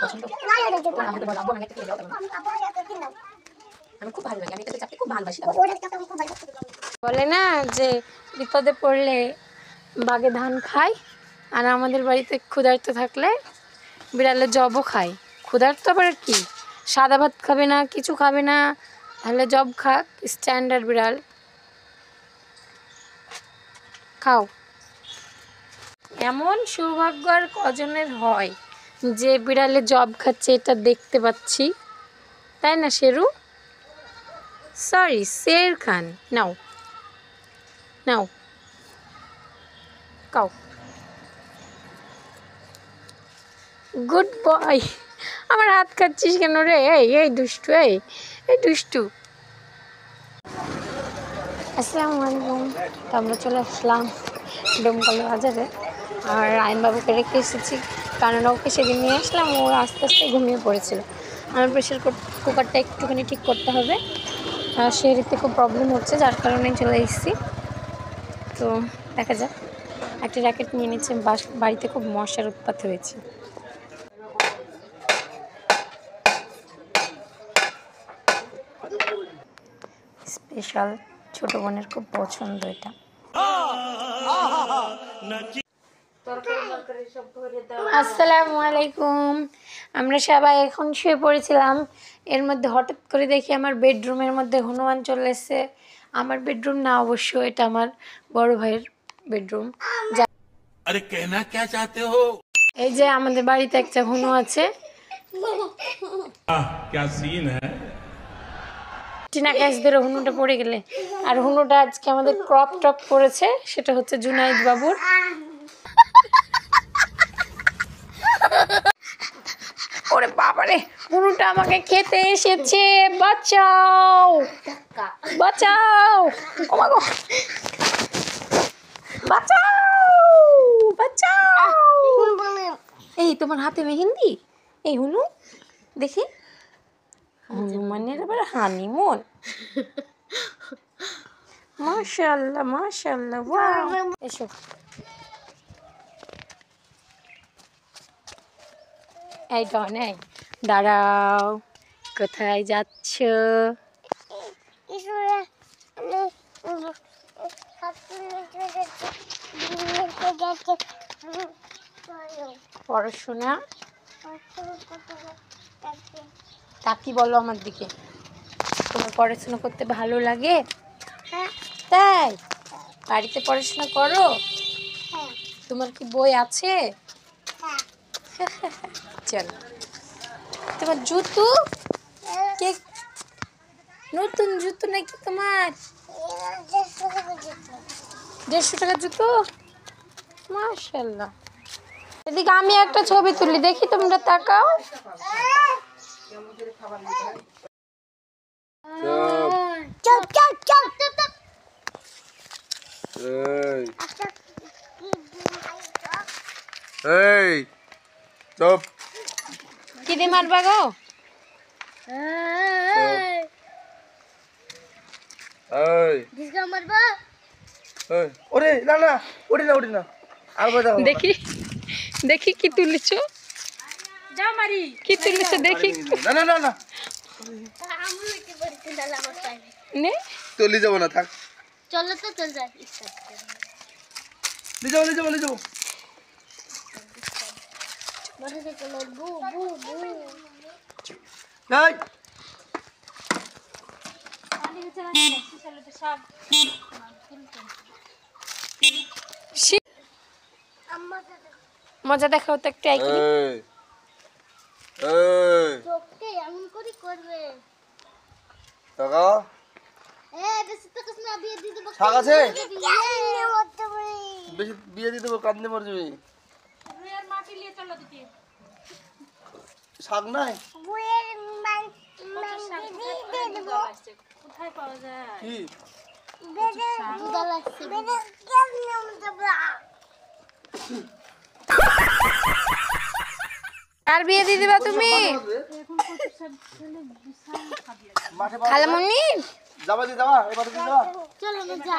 পছন্দ। আমাকে বলো আব্বু আমাকে খেতে দাও। আমি খুব ভালো লাগে, আমি এটা চাপতে খুব ভালোবাসি। বলে না যে বিপদে পড়লে বাগে ধান খায়, আর আমাদের বাড়িতে ক্ষুধার্ত থাকলে বিড়ালে জবও খায়। ক্ষুধার্ত আবার কি, সাদা ভাত খাবে না, কিছু খাবে না, তাহলে জব খাক, স্ট্যান্ডার্ড বিড়াল। খাও। এমন সৌভাগ্য আর কজনের হয় যে বিড়ালে জব খাচ্ছে এটা দেখতে পাচ্ছি, তাই না শেরু? সরি, শের খান। নাও নাও, খাও। Good boy. আমার হাত খাচ্ছিস কেন রে? এই দুষ্টু, এই দুষ্টু। আসসালামু আলাইকুম। তো আমরা চলে আসলাম ডোমকল বাজারে, আর আইনবাবুকে রেখে এসেছি কারণ ওকে সেদিন নিয়ে আসলাম, ও আস্তে আস্তে ঘুমিয়ে পড়েছিল। আমার প্রেশার কুকারটা একটুখানি ঠিক করতে হবে, আর সেরিতে খুব প্রবলেম হচ্ছে, যার কারণে চলে এসেছি। তো দেখা যাক। একটা র্যাকেট নিয়ে নিচ্ছে, বাড়িতে খুব মশার উৎপাত হয়েছে। স্পেশাল ছোট বোনের খুব পছন্দ এটা। আসসালামু আলাইকুম। আমরা সবাই এখন শুয়ে পড়েছিলাম, এর মধ্যে হঠাৎ করে দেখি আমার বেডরুমের মধ্যে হনুমান চলে এসেছে। আমার বেডরুম না অবশ্য, এটা আমার বড় ভাইয়ের বেডরুম। আরে কেনা কে চাহতে হো? এই যে আমাদের বাড়িতে একটা হনু আছে। क्या सीन है? টিনা গ্যাস ধরে হনুটা পড়ে গেলে, আর হনুটা আজকে আমাদের ক্রপ টপ করেছে, সেটা হচ্ছে জুনাইদ বাবুর। ওরে বাবারে, হনুটা আমাকে খেতে এসেছে, বাঁচাও বাঁচাও, ও মা গো, বাঁচাও বাঁচাও। এই তোমার হাতে মেহেন্দি? এই হুনু দেখি, হনুমানের আবার হানিমুন। মাশাআল্লাহ মাশাআল্লাহ, ওয়াও। এসো। এই ডন, এই দাঁড়াও, কোথায় যাচ্ছ? পড়াশোনা কাকি বলো আমার দিকে। তোমার পড়াশোনা করতে ভালো লাগে? তাই? বাড়িতে পড়াশোনা করো? তোমার কি বই আছে? চলো। তোমার জুতো কে? নতুন জুতো নাকি তোমার? 150 টাকার জুতো, মাশাআল্লাহ। এদিকে আমি একটা ছবি তুলি, দেখি তোমরা তাকাও। চুপ। কি দিয়ে মারবা গো? ওরে না না, ওরে না ওরে না, আর বাজাও। দেখি দেখি কি তুলিছ, যা মারি কি তুলিছ দেখি। না না না না, নে চলে যাবো না, থাক। চলো তো চল যাই। নিয়ে যাবো। মোটরসাইকেল বু বু বু। নাই মজা দেখাও তো একটু। চোখকে এমন করে করবে। টাকা বেশি তো কিছু না, বিয়ে দিয়ে দেবো। শাক আছে? বিয়ে বেশি বিয়ে দিয়ে দেবো, কান্দে মর যাবি। মাটি নিয়ে চলো দিদি। শাক নাই? বুয়ের মান দিয়ে দেবো। কোথায় পাওয়া যায়? কি বেদে দুধ লাগছে। বেদে কেমনে দেবো? আর বিয়ে দিয়ে দিবা তুমি? মাঠে খালামুনি যাবা, এবার যাবা। চলো না যা।